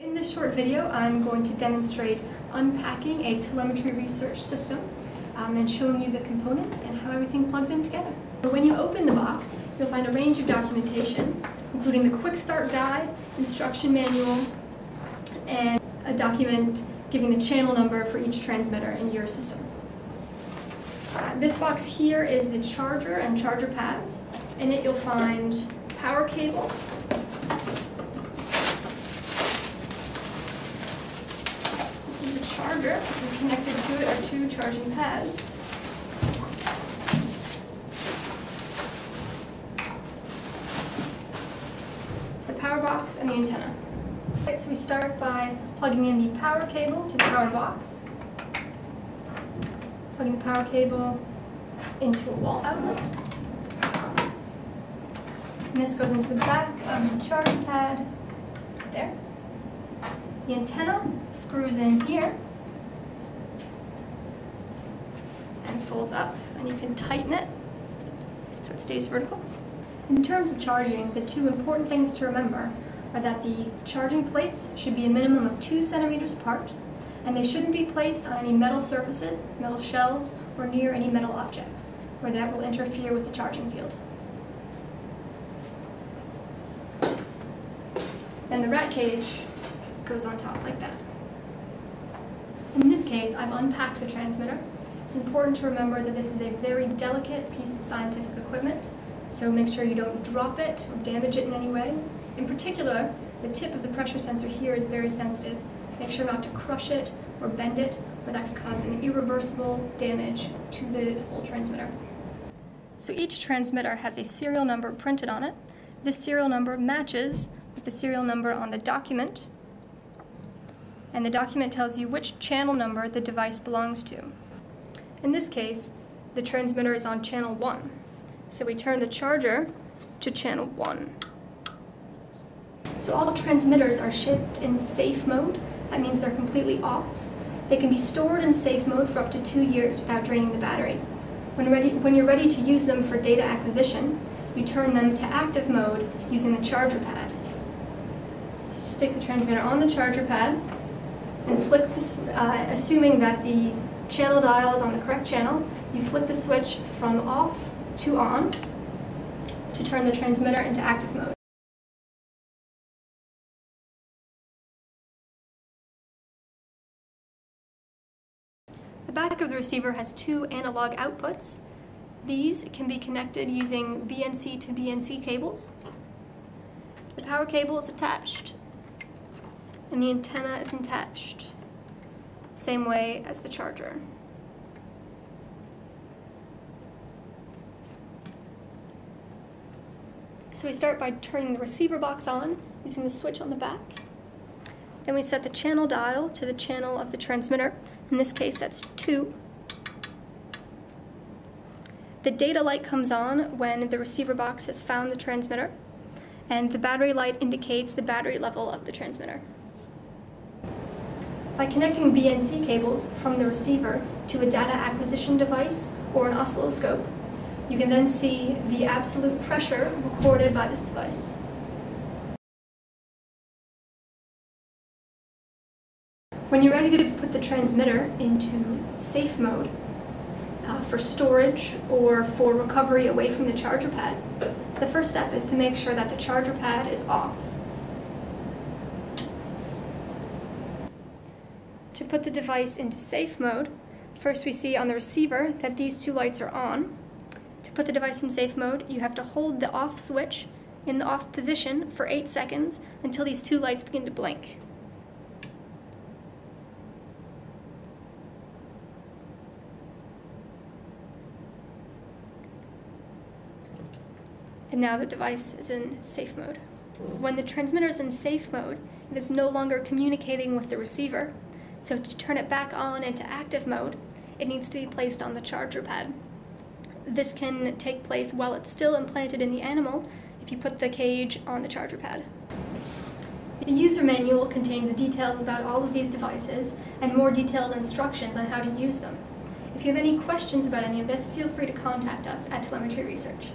In this short video, I'm going to demonstrate unpacking a telemetry research system and showing you the components and how everything plugs in together. When you open the box, you'll find a range of documentation, including the quick start guide, instruction manual, and a document giving the channel number for each transmitter in your system. This box here is the charger and charger pads. In it you'll find power cable, this is the charger, and connected to it are two charging pads. The power box and the antenna. Right, so we start by plugging in the power cable to the power box. Plugging the power cable into a wall outlet. And this goes into the back of the charging pad, there. The antenna screws in here and folds up, and you can tighten it so it stays vertical. In terms of charging, the two important things to remember are that the charging plates should be a minimum of 2 centimeters apart, and they shouldn't be placed on any metal surfaces, metal shelves, or near any metal objects, where that will interfere with the charging field. And the rat cage goes on top like that. In this case, I've unpacked the transmitter. It's important to remember that this is a very delicate piece of scientific equipment, so make sure you don't drop it or damage it in any way. In particular, the tip of the pressure sensor here is very sensitive. Make sure not to crush it or bend it, or that could cause an irreversible damage to the whole transmitter. So each transmitter has a serial number printed on it. This serial number matches with the serial number on the document, and the document tells you which channel number the device belongs to. In this case, the transmitter is on channel 1, so we turn the charger to channel 1. So all transmitters are shipped in safe mode. That means they're completely off. They can be stored in safe mode for up to 2 years without draining the battery. When you're ready to use them for data acquisition, you turn them to active mode using the charger pad. Stick the transmitter on the charger pad and flick this, assuming that the channel dial is on the correct channel, you flick the switch from off to on to turn the transmitter into active mode. The back of the receiver has 2 analog outputs. These can be connected using BNC to BNC cables. The power cable is attached, and the antenna is attached, same way as the charger. So we start by turning the receiver box on using the switch on the back. Then we set the channel dial to the channel of the transmitter. In this case, that's 2. The data light comes on when the receiver box has found the transmitter, and the battery light indicates the battery level of the transmitter. By connecting BNC cables from the receiver to a data acquisition device or an oscilloscope, you can then see the absolute pressure recorded by this device. When you're ready to put the transmitter into safe mode for storage or for recovery away from the charger pad, the first step is to make sure that the charger pad is off. To put the device into safe mode, first we see on the receiver that these 2 lights are on. To put the device in safe mode, you have to hold the off switch in the off position for 8 seconds until these 2 lights begin to blink. And now the device is in safe mode. When the transmitter is in safe mode, it is no longer communicating with the receiver. So to turn it back on into active mode, it needs to be placed on the charger pad. This can take place while it's still implanted in the animal if you put the cage on the charger pad. The user manual contains details about all of these devices and more detailed instructions on how to use them. If you have any questions about any of this, feel free to contact us at Telemetry Research.